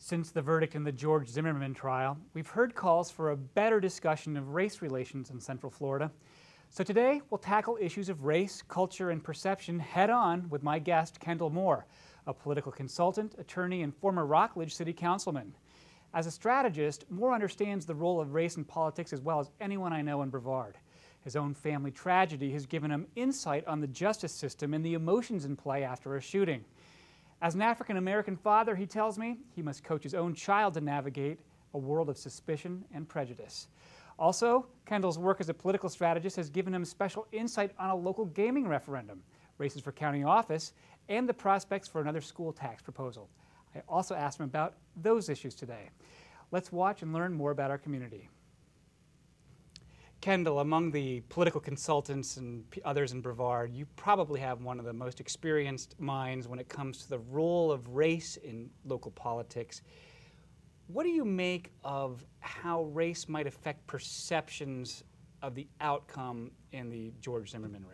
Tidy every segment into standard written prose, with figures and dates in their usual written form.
Since the verdict in the George Zimmerman trial, we've heard calls for a better discussion of race relations in Central Florida. So today, we'll tackle issues of race, culture, and perception head-on with my guest, Kendall Moore, a political consultant, attorney, and former Rockledge City Councilman. As a strategist, Moore understands the role of race in politics as well as anyone I know in Brevard. His own family tragedy has given him insight on the justice system and the emotions in play after a shooting. As an African-American father, he tells me, he must coach his own child to navigate a world of suspicion and prejudice. Also, Kendall's work as a political strategist has given him special insight on a local gaming referendum, races for county office, and the prospects for another school tax proposal. I also asked him about those issues today. Let's watch and learn more about our community. Kendall, among the political consultants and others in Brevard, you probably have one of the most experienced minds when it comes to the role of race in local politics. What do you make of how race might affect perceptions of the outcome in the George Zimmerman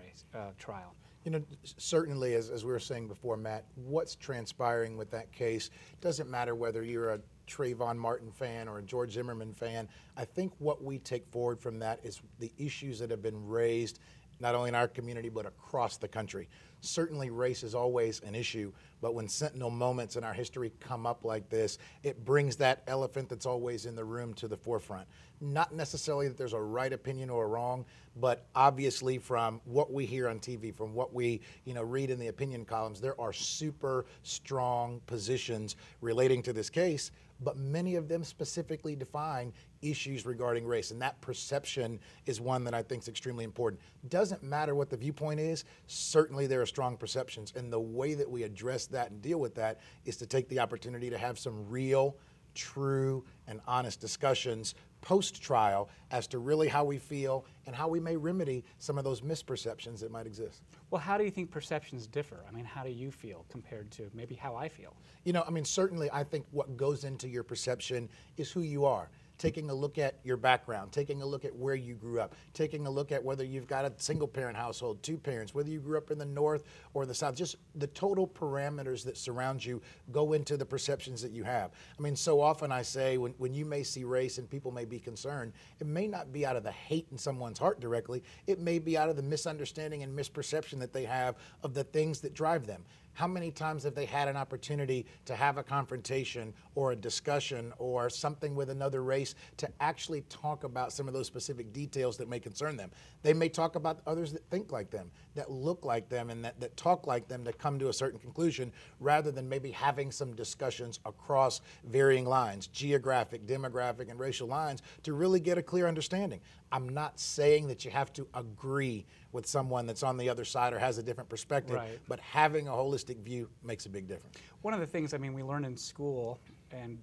trial? You know, certainly, as we were saying before, Matt, what's transpiring with that case doesn't matter whether you're a Trayvon Martin fan or a George Zimmerman fan. I think what we take forward from that is the issues that have been raised, not only in our community, but across the country. Certainly race is always an issue, but when sentinel moments in our history come up like this, it brings that elephant that's always in the room to the forefront. Not necessarily that there's a right opinion or a wrong, but obviously from what we hear on TV, from what we read in the opinion columns, there are super strong positions relating to this case, but many of them specifically define issues regarding race, and that perception is one that I think is extremely important. Doesn't matter what the viewpoint is, certainly there are strong perceptions, and the way that we address that and deal with that is to take the opportunity to have some real, true, and honest discussions post-trial as to really how we feel and how we may remedy some of those misperceptions that might exist. Well, how do you think perceptions differ? I mean, how do you feel compared to maybe how I feel? You know, I mean, certainly I think what goes into your perception is who you are. Taking a look at your background, taking a look at where you grew up, taking a look at whether you've got a single parent household, two parents, whether you grew up in the north or the south, just the total parameters that surround you go into the perceptions that you have. I mean, so often I say when you may see race and people may be concerned, it may not be out of the hate in someone's heart directly, it may be out of the misunderstanding and misperception that they have of the things that drive them. How many times have they had an opportunity to have a confrontation or a discussion or something with another race to actually talk about some of those specific details that may concern them? They may talk about others that think like them, that look like them, and that talk like them to come to a certain conclusion, rather than maybe having some discussions across varying lines, geographic, demographic, and racial lines, to really get a clear understanding. I'm not saying that you have to agree with someone that's on the other side or has a different perspective, right, but having a holistic view makes a big difference. One of the things, I mean, we learn in school,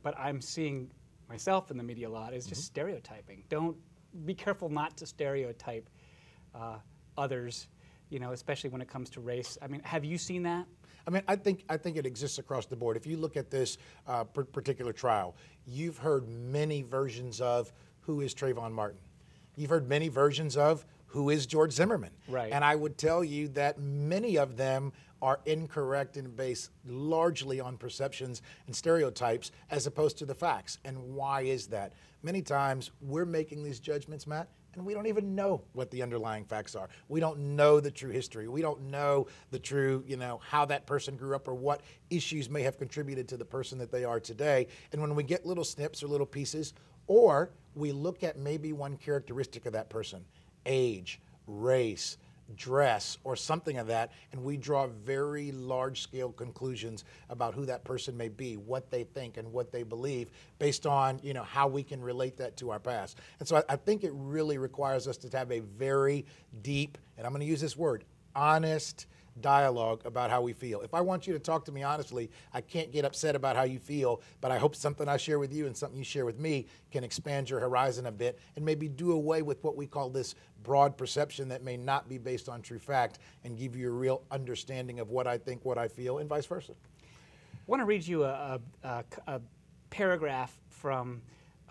but I'm seeing myself in the media a lot, is just stereotyping. Be careful not to stereotype others, especially when it comes to race. I mean, have you seen that? I mean, I think it exists across the board. If you look at this particular trial, you've heard many versions of who is Trayvon Martin. You've heard many versions of who is George Zimmerman. Right. And I would tell you that many of them are incorrect and based largely on perceptions and stereotypes as opposed to the facts. And why is that? Many times we're making these judgments, Matt, and we don't even know what the underlying facts are. We don't know the true history. We don't know the true, how that person grew up or what issues may have contributed to the person that they are today. And when we get little snips or little pieces, or we look at maybe one characteristic of that person, age, race, dress, or something of that, and we draw very large-scale conclusions about who that person may be, what they think, and what they believe, based on how we can relate that to our past. And so I think it really requires us to have a very deep, and I'm going to use this word, honest dialogue about how we feel. If I want you to talk to me honestly, I can't get upset about how you feel, but I hope something I share with you and something you share with me can expand your horizon a bit and maybe do away with what we call this broad perception that may not be based on true fact and give you a real understanding of what I think, what I feel, and vice versa. I want to read you a paragraph from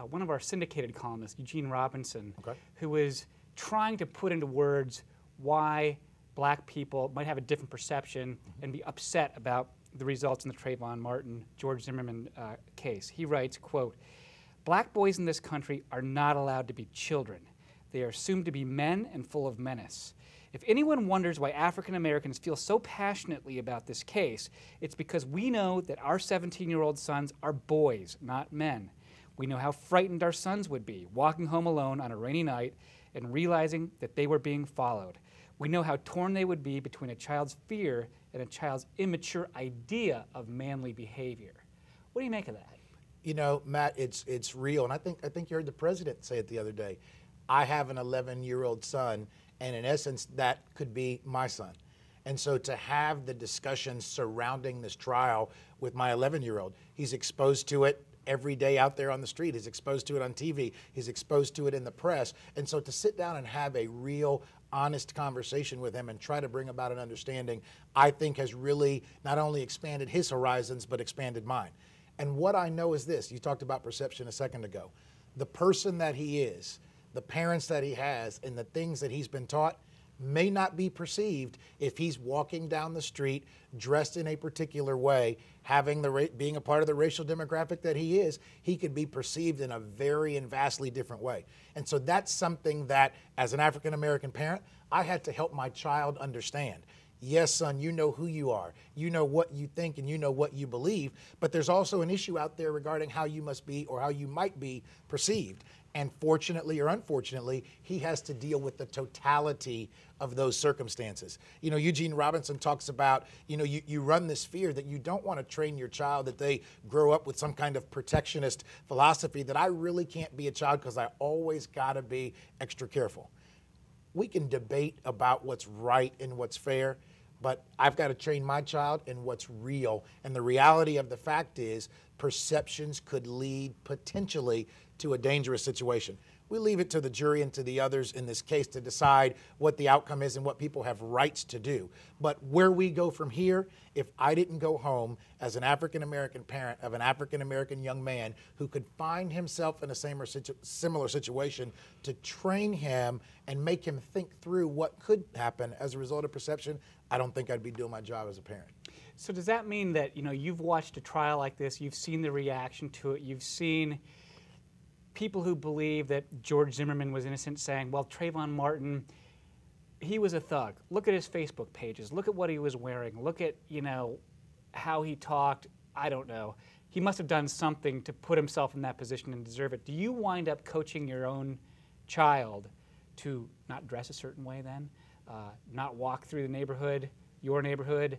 one of our syndicated columnists, Eugene Robinson, who was trying to put into words why black people might have a different perception and be upset about the results in the Trayvon Martin, George Zimmerman case. He writes, quote, "Black boys in this country are not allowed to be children. They are assumed to be men and full of menace. If anyone wonders why African Americans feel so passionately about this case, it's because we know that our 17-year-old sons are boys, not men. We know how frightened our sons would be walking home alone on a rainy night and realizing that they were being followed. We know how torn they would be between a child's fear and a child's immature idea of manly behavior." What do you make of that? You know, Matt, it's real, and I think you heard the president say it the other day. I have an 11-year-old son, and in essence, that could be my son. And so to have the discussion surrounding this trial with my 11-year-old, he's exposed to it every day out there on the street. He's exposed to it on TV. He's exposed to it in the press. And so to sit down and have a real, honest conversation with him and try to bring about an understanding, I think has really not only expanded his horizons, but expanded mine. And what I know is this. You talked about perception a second ago. The person that he is, the parents that he has, and the things that he's been taught may not be perceived if he's walking down the street dressed in a particular way, being a part of the racial demographic that he is. He could be perceived in a very and vastly different way. And so that's something that, as an African American parent, I had to help my child understand. Yes, son, you know who you are. You know what you think and you know what you believe, but there's also an issue out there regarding how you must be or how you might be perceived. And fortunately or unfortunately, he has to deal with the totality of those circumstances. You know, Eugene Robinson talks about, you know, you run this fear that you don't want to train your child that they grow up with some kind of protectionist philosophy that I really can't be a child because I always got to be extra careful. We can debate about what's right and what's fair, but I've got to train my child in what's real. And the reality of the fact is perceptions could lead potentially to a dangerous situation. We leave it to the jury and to the others in this case to decide what the outcome is and what people have rights to do. But where we go from here, if I didn't go home as an African-American parent of an African-American young man who could find himself in a similar situation, to train him and make him think through what could happen as a result of perception, I don't think I'd be doing my job as a parent. So does that mean that, you know, you've watched a trial like this, you've seen the reaction to it, you've seen people who believe that George Zimmerman was innocent saying, well, Trayvon Martin, he was a thug. Look at his Facebook pages. Look at what he was wearing. Look at, you know, how he talked. I don't know. He must have done something to put himself in that position and deserve it. Do you wind up coaching your own child to not dress a certain way then? Not walk through the neighborhood, your neighborhood,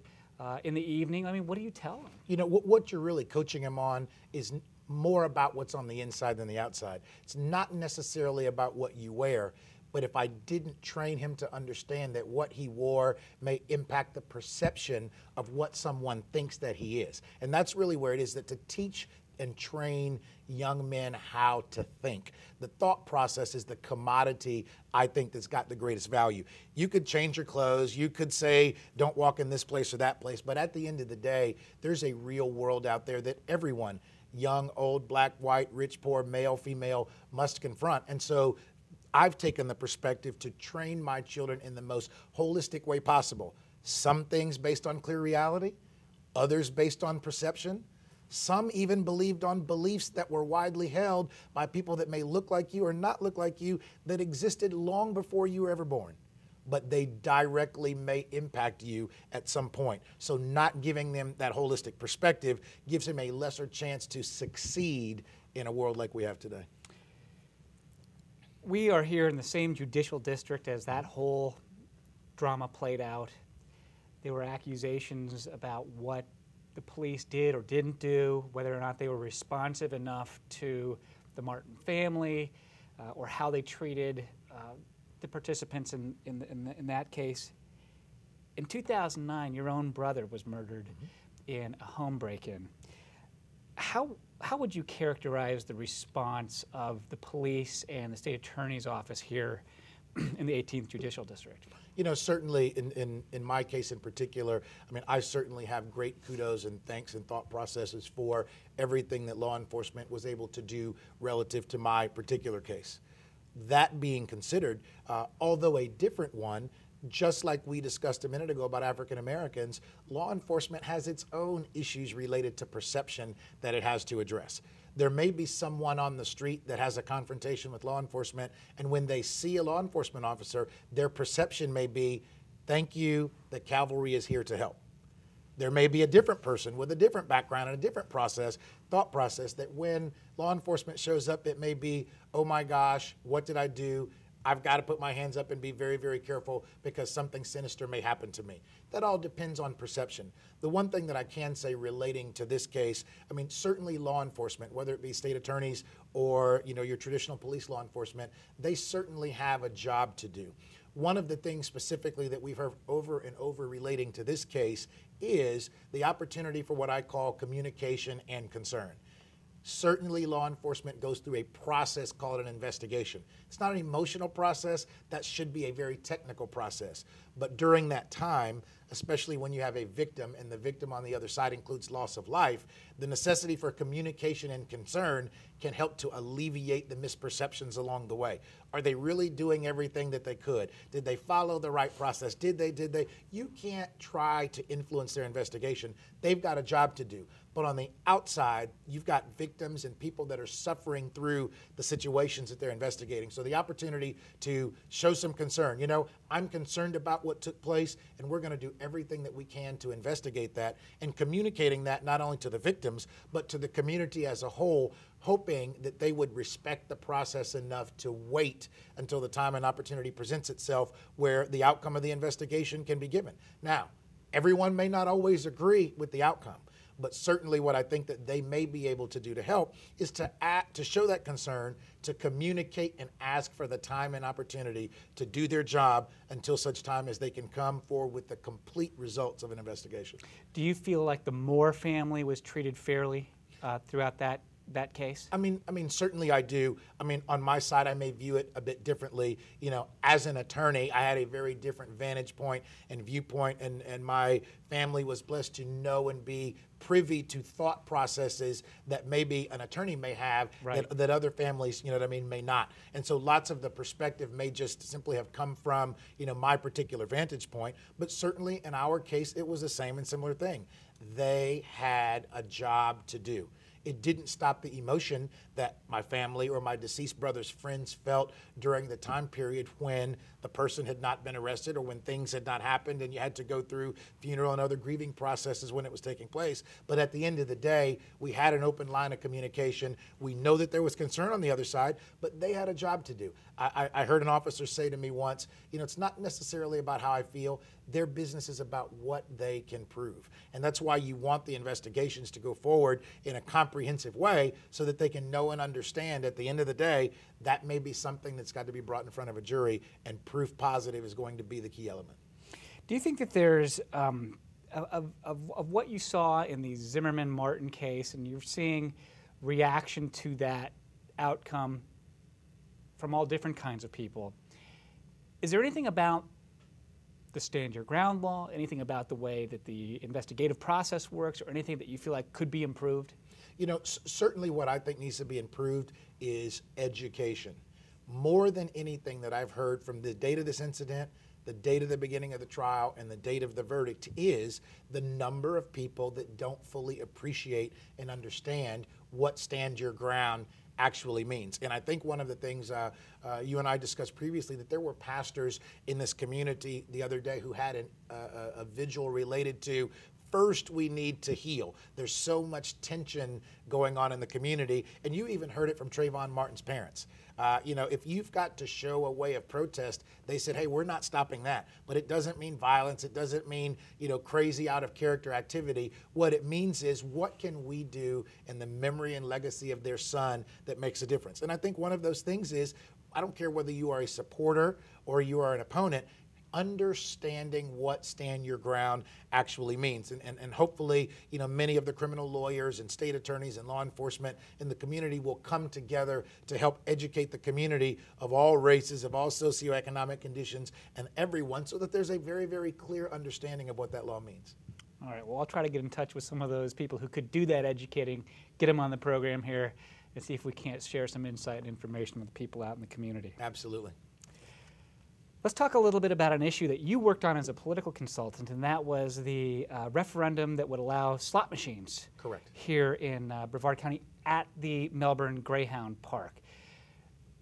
in the evening? I mean, what do you tell them? You know, what you're really coaching him on is more about what's on the inside than the outside. It's not necessarily about what you wear, but if I didn't train him to understand that what he wore may impact the perception of what someone thinks that he is. And that's really where it is, that to teach and train young men how to think. The thought process is the commodity, I think, that's got the greatest value. You could change your clothes, you could say, don't walk in this place or that place, but at the end of the day, there's a real world out there that everyone, young, old, black, white, rich, poor, male, female, must confront. And so I've taken the perspective to train my children in the most holistic way possible. Some things based on clear reality, others based on perception. Some even believed on beliefs that were widely held by people that may look like you or not look like you, that existed long before you were ever born. But they directly may impact you at some point. So not giving them that holistic perspective gives him a lesser chance to succeed in a world like we have today. We are here in the same judicial district as that whole drama played out. There were accusations about what the police did or didn't do, whether or not they were responsive enough to the Martin family, or how they treated the participants in that case. In 2009, your own brother was murdered in a home break-in. How would you characterize the response of the police and the state attorney's office here in the 18th Judicial District? You know, certainly in my case in particular, I mean, I certainly have great kudos and thanks and thought processes for everything that law enforcement was able to do relative to my particular case. That being considered, although a different one, just like we discussed a minute ago about African Americans, law enforcement has its own issues related to perception that it has to address. There may be someone on the street that has a confrontation with law enforcement, and when they see a law enforcement officer, their perception may be, thank you, the cavalry is here to help. There may be a different person with a different background and a different thought process, that when law enforcement shows up, it may be, oh my gosh, what did I do? I've got to put my hands up and be very, very careful because something sinister may happen to me. That all depends on perception. The one thing that I can say relating to this case, I mean, certainly law enforcement, whether it be state attorneys or, your traditional police law enforcement, they certainly have a job to do. One of the things specifically that we've heard over and over relating to this case is the opportunity for what I call communication and concern. Certainly law enforcement goes through a process called an investigation. It's not an emotional process. That should be a very technical process. But during that time, especially when you have a victim and the victim on the other side includes loss of life, the necessity for communication and concern can help to alleviate the misperceptions along the way. Are they really doing everything that they could? Did they follow the right process? Did they? You can't try to influence their investigation. They've got a job to do. But on the outside, you've got victims and people that are suffering through the situations that they're investigating. So the opportunity to show some concern. I'm concerned about what took place, and we're going to do everything that we can to investigate that, and communicating that not only to the victims, but to the community as a whole, hoping that they would respect the process enough to wait until the time and opportunity presents itself where the outcome of the investigation can be given. Now, everyone may not always agree with the outcome, but certainly what I think that they may be able to do to help is to show that concern, to communicate and ask for the time and opportunity to do their job until such time as they can come forward with the complete results of an investigation. Do you feel like the Moore family was treated fairly throughout that case? I mean, certainly I do. I mean, on my side, I may view it a bit differently. As an attorney, I had a very different vantage point and viewpoint, and my family was blessed to know and be privy to thought processes that maybe an attorney may have, right, that other families, may not. And so lots of the perspective may just simply have come from, my particular vantage point. But certainly in our case, it was the same and similar thing. They had a job to do. It didn't stop the emotion that my family or my deceased brother's friends felt during the time period when the person had not been arrested or when things had not happened and you had to go through funeral and other grieving processes when it was taking place. But at the end of the day, we had an open line of communication. We know that there was concern on the other side, but they had a job to do. I heard an officer say to me once, it's not necessarily about how I feel. Their business is about what they can prove. And that's why you want the investigations to go forward in a comprehensive way so that they can know and understand at the end of the day that may be something that's got to be brought in front of a jury, and proof positive is going to be the key element. Do you think that there's, of what you saw in the Zimmerman-Martin case, and you're seeing reaction to that outcome from all different kinds of people, is there anything about the stand your ground law, anything about the way that the investigative process works, or anything that you feel like could be improved? Certainly what I think needs to be improved is education. More than anything that I've heard from the date of this incident, the date of the beginning of the trial, and the date of the verdict is the number of people that don't fully appreciate and understand what stand your ground actually means. And I think one of the things you and I discussed previously, that there were pastors in this community the other day who had a vigil related to, first, we need to heal. There's so much tension going on in the community, and you even heard it from Trayvon Martin's parents. If you've got to show a way of protest, they said, hey, we're not stopping that. But it doesn't mean violence. It doesn't mean, crazy out of character activity. What it means is, what can we do in the memory and legacy of their son that makes a difference? And I think one of those things is, I don't care whether you are a supporter or you are an opponent, understanding what stand your ground actually means. And hopefully, many of the criminal lawyers and state attorneys and law enforcement in the community will come together to help educate the community of all races, of all socioeconomic conditions, and everyone, so that there's a very, very clear understanding of what that law means. All right, well, I'll try to get in touch with some of those people who could do that educating, get them on the program here, and see if we can't share some insight and information with people out in the community. Absolutely. Let's talk a little bit about an issue that you worked on as a political consultant, and that was the referendum that would allow slot machines. Correct. Here in Brevard County at the Melbourne Greyhound Park.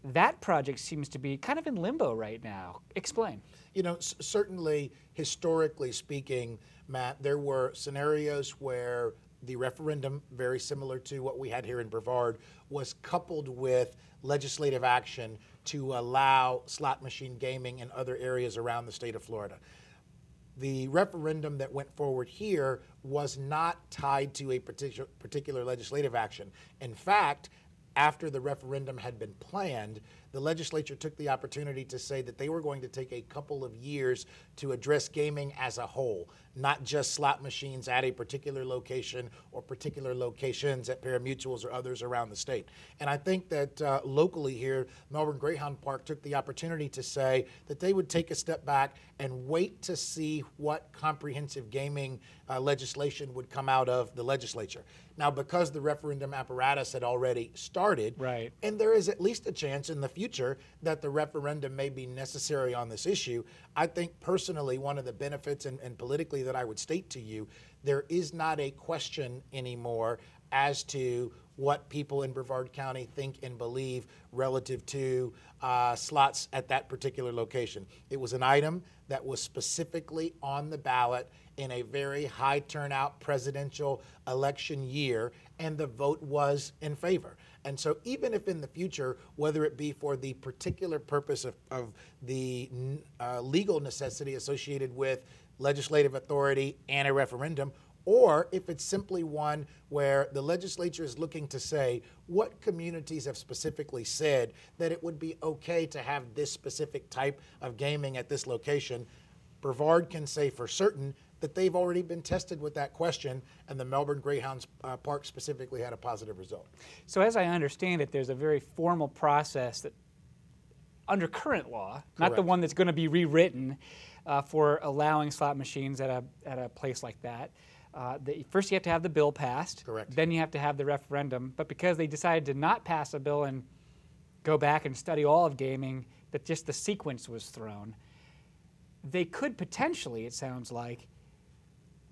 That project seems to be kind of in limbo right now. Explain. You know, certainly, historically speaking, Matt, there were scenarios where the referendum, very similar to what we had here in Brevard, was coupled with legislative action to allow slot machine gaming in other areas around the state of Florida. The referendum that went forward here was not tied to a particular legislative action. In fact, after the referendum had been planned, the legislature took the opportunity to say that they were going to take a couple of years to address gaming as a whole, not just slot machines at a particular location or particular locations at pari-mutuels or others around the state. And I think that locally here, Melbourne Greyhound Park took the opportunity to say that they would take a step back and wait to see what comprehensive gaming legislation would come out of the legislature. Now, because the referendum apparatus had already started, right, and there is at least a chance in the future that the referendum may be necessary on this issue, I think personally one of the benefits and politically that I would state to you, there is not a question anymore as to what people in Brevard County think and believe relative to slots at that particular location. It was an item that was specifically on the ballot in a very high turnout presidential election year, and the vote was in favor. And so even if in the future, whether it be for the particular purpose of the legal necessity associated with legislative authority and a referendum, or if it's simply one where the legislature is looking to say what communities have specifically said that it would be okay to have this specific type of gaming at this location, Brevard can say for certain that they've already been tested with that question, and the Melbourne Greyhounds Park specifically had a positive result. So as I understand it, there's a very formal process that, under current law, Correct. not the one that's going to be rewritten, for allowing slot machines at a place like that. First you have to have the bill passed. Correct. Then you have to have the referendum. But because they decided to not pass a bill and go back and study all of gaming, that just the sequence was thrown, they could potentially, it sounds like,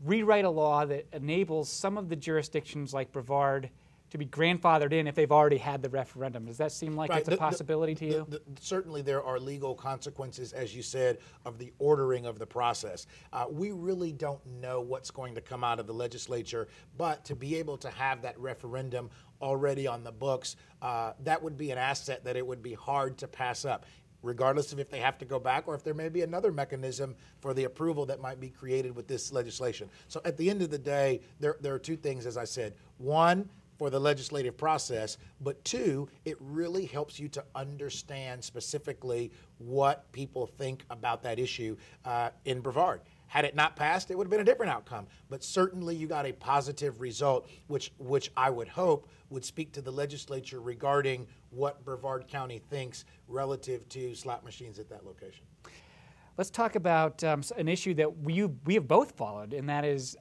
rewrite a law that enables some of the jurisdictions like Brevard to be grandfathered in if they've already had the referendum. Does that seem like it's a possibility to you? Certainly there are legal consequences, as you said, of the ordering of the process. We really don't know what's going to come out of the legislature, but to be able to have that referendum already on the books, that would be an asset that it would be hard to pass up, regardless of if they have to go back or if there may be another mechanism for the approval that might be created with this legislation. So at the end of the day, there are two things, as I said. One, for the legislative process, but two, it really helps you to understand specifically what people think about that issue in Brevard. Had it not passed, it would have been a different outcome. But certainly you got a positive result, which I would hope would speak to the legislature regarding what Brevard County thinks relative to slot machines at that location. Let's talk about an issue that we have both followed, and that is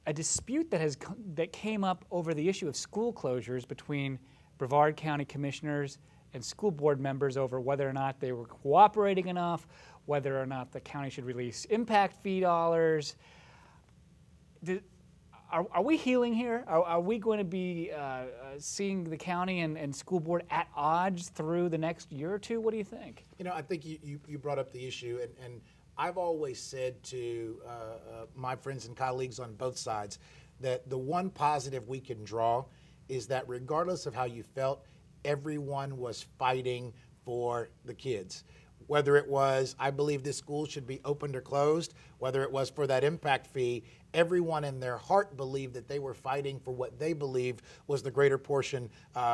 a dispute that came up over the issue of school closures between Brevard County commissioners and school board members over whether or not they were cooperating enough, whether or not the county should release impact fee dollars. Are we healing here? Are we going to be seeing the county and school board at odds through the next year or two? What do you think? You know, I think you brought up the issue, and I've always said to my friends and colleagues on both sides that the one positive we can draw is that regardless of how you felt, everyone was fighting for the kids. Whether it was, I believe this school should be opened or closed, whether it was for that impact fee, everyone in their heart believed that they were fighting for what they believed was the greater portion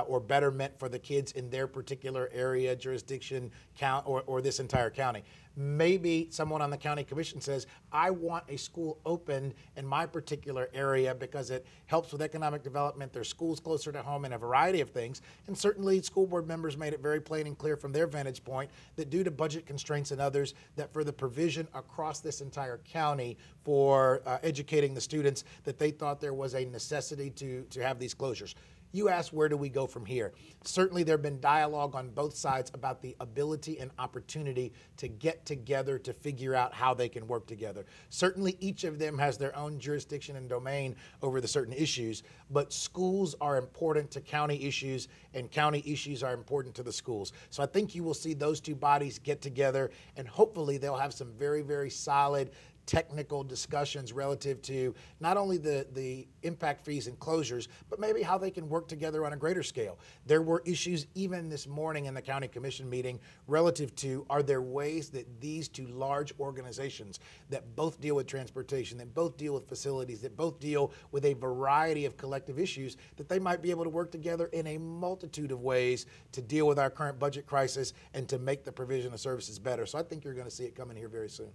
or betterment for the kids in their particular area, jurisdiction, count, or this entire county. Maybe someone on the county commission says, I want a school opened in my particular area because it helps with economic development, there's schools closer to home, and a variety of things. And certainly school board members made it very plain and clear from their vantage point that due to budget constraints and others, that for the provision across this entire county for educating the students, that they thought there was a necessity to have these closures. You asked, where do we go from here? Certainly there have been dialogue on both sides about the ability and opportunity to get together to figure out how they can work together. Certainly each of them has their own jurisdiction and domain over the certain issues, but schools are important to county issues and county issues are important to the schools. So I think you will see those two bodies get together and hopefully they'll have some very, very solid technical discussions relative to not only the impact fees and closures, but maybe how they can work together on a greater scale. There were issues even this morning in the county commission meeting relative to, are there ways that these two large organizations that both deal with transportation, that both deal with facilities, that both deal with a variety of collective issues, that they might be able to work together in a multitude of ways to deal with our current budget crisis and to make the provision of services better. So I think you're going to see it coming here very soon.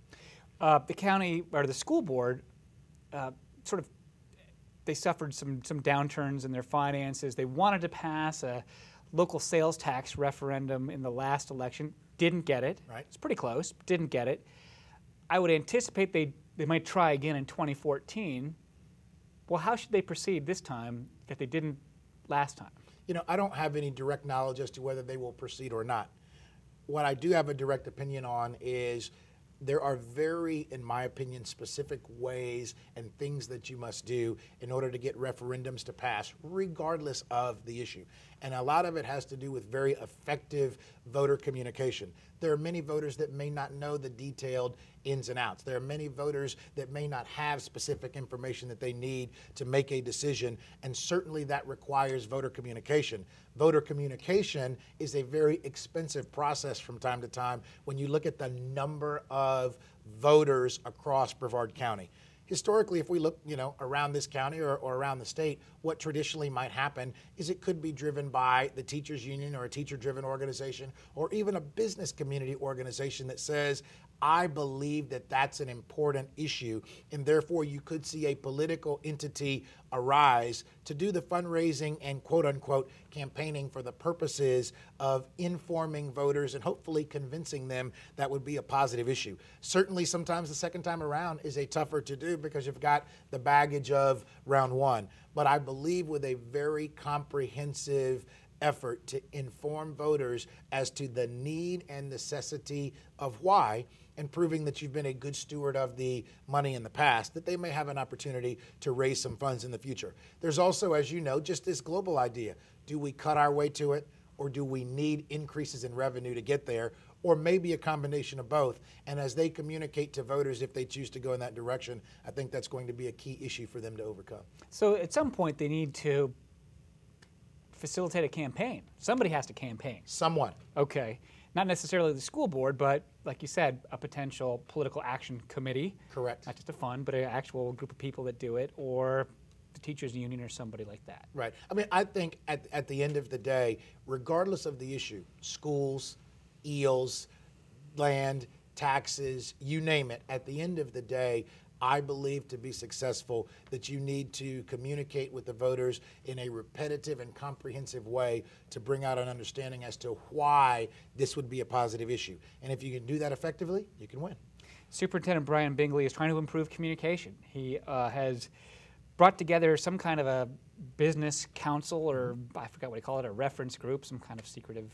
The county, or the school board, they suffered some downturns in their finances. They wanted to pass a local sales tax referendum in the last election, didn't get it. Right. It's pretty close, didn't get it. I would anticipate they might try again in 2014. Well, how should they proceed this time that they didn't last time? You know, I don't have any direct knowledge as to whether they will proceed or not. What I do have a direct opinion on is there are very, in my opinion, specific ways and things that you must do in order to get referendums to pass, regardless of the issue. And a lot of it has to do with very effective voter communication. There are many voters that may not know the detailed ins and outs. There are many voters that may not have specific information that they need to make a decision, and certainly that requires voter communication. Voter communication is a very expensive process from time to time when you look at the number of voters across Brevard County. Historically, if we look, around this county or around the state, what traditionally might happen is it could be driven by the teachers union or a teacher-driven organization or even a business community organization that says, I believe that that's an important issue, and therefore you could see a political entity arise to do the fundraising and quote-unquote campaigning for the purposes of informing voters and hopefully convincing them that would be a positive issue. Certainly sometimes the second time around is a tougher to do because you've got the baggage of round one. But I believe with a very comprehensive effort to inform voters as to the need and necessity of why, and proving that you've been a good steward of the money in the past, that they may have an opportunity to raise some funds in the future. There's also, as you know, just this global idea. Do we cut our way to it, or do we need increases in revenue to get there, or maybe a combination of both? And as they communicate to voters, if they choose to go in that direction, I think that's going to be a key issue for them to overcome. So at some point they need to facilitate a campaign. Somebody has to campaign. Someone. Okay. Not necessarily the school board, but like you said, a potential political action committee. Correct. Not just a fund, but an actual group of people that do it, or the teachers union or somebody like that. Right. I mean, I think at the end of the day, regardless of the issue, schools, EELs, land, taxes, you name it, at the end of the day, I believe to be successful that you need to communicate with the voters in a repetitive and comprehensive way to bring out an understanding as to why this would be a positive issue. And if you can do that effectively, you can win. Superintendent Brian Bingley is trying to improve communication. He has brought together some kind of a business council, or I forgot what he called it, a reference group, some kind of secretive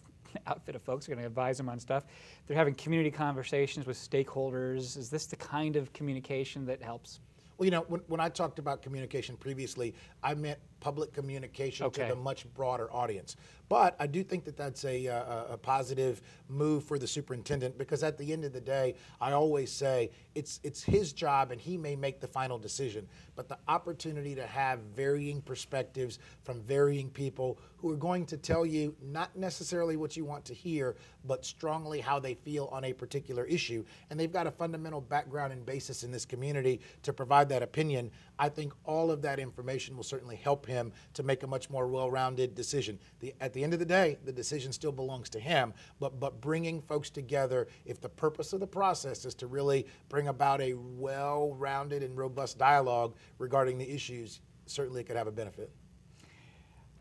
outfit of folks who are going to advise them on stuff. They're having community conversations with stakeholders. Is this the kind of communication that helps? Well, when I talked about communication previously, I meant public communication to the much broader audience. But I do think that that's a positive move for the superintendent, because at the end of the day, I always say it's his job and he may make the final decision. But the opportunity to have varying perspectives from varying people who are going to tell you not necessarily what you want to hear, but strongly how they feel on a particular issue. And they've got a fundamental background and basis in this community to provide that opinion. I think all of that information will certainly help him to make a much more well-rounded decision. At the end of the day, the decision still belongs to him, but bringing folks together, if the purpose of the process is to really bring about a well-rounded and robust dialogue regarding the issues, certainly it could have a benefit.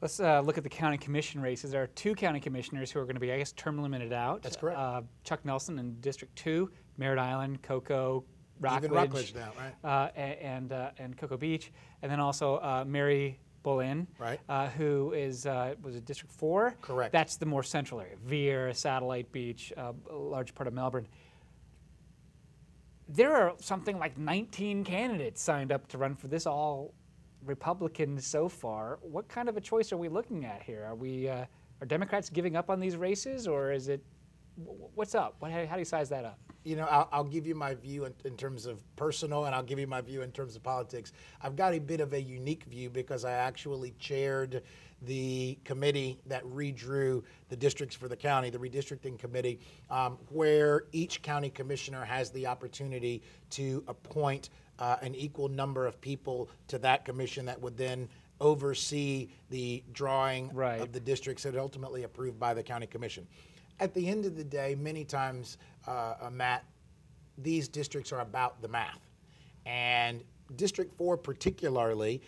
Let's look at the county commission races. There are two county commissioners who are going to be, I guess, term limited out. That's correct. Chuck Nelson in District 2, Merritt Island, Cocoa, Rockledge, even Rockledge now, right? and Cocoa Beach, and then also Mary Bullen, Right. Who is was it District 4? Correre. That's the more central area. Vere, Satellite Beach, a large part of Melbourne. There are something like 19 candidates signed up to run for this, all Republicans so far. What kind of a choice are we looking at here? Are Democrats giving up on these races, or is it, what's up? How do you size that up? You know, I'll give you my view in terms of personal, and I'll give you my view in terms of politics. I've got a bit of a unique view because I actually chaired the committee that redrew the districts for the county, the redistricting committee, where each county commissioner has the opportunity to appoint an equal number of people to that commission that would then oversee the drawing of the districts that are ultimately approved by the county commission. At the end of the day, many times, Matt, these districts are about the math. And District 4 particularly,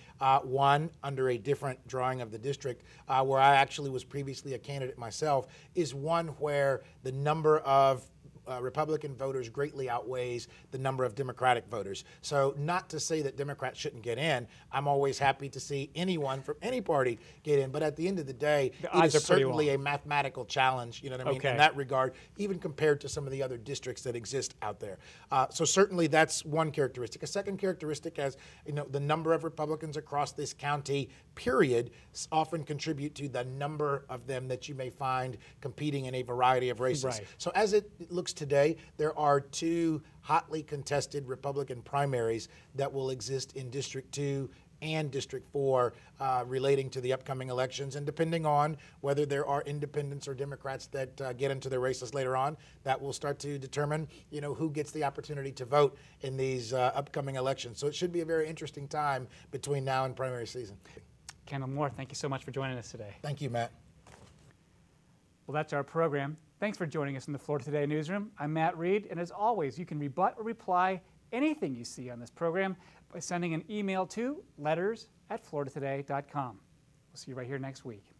one under a different drawing of the district, where I actually was previously a candidate myself, is one where the number of Republican voters greatly outweighs the number of Democratic voters. So not to say that Democrats shouldn't get in. I'm always happy to see anyone from any party get in. But at the end of the day, it is certainly a mathematical challenge, you know what I mean, in that regard, even compared to some of the other districts that exist out there. So certainly that's one characteristic. A second characteristic, as you know, the number of Republicans across this county, period, often contribute to the number of them that you may find competing in a variety of races. So as it looks today, there are two hotly contested Republican primaries that will exist in District 2 and District 4 relating to the upcoming elections. And depending on whether there are independents or Democrats that get into the races later on, that will start to determine, you know, who gets the opportunity to vote in these upcoming elections. So it should be a very interesting time between now and primary season. Kendall Moore, thank you so much for joining us today. Thank you, Matt. Well, that's our program. Thanks for joining us in the Florida Today newsroom. I'm Matt Reed, and as always, you can rebut or reply anything you see on this program by sending an email to letters@floridatoday.com. We'll see you right here next week.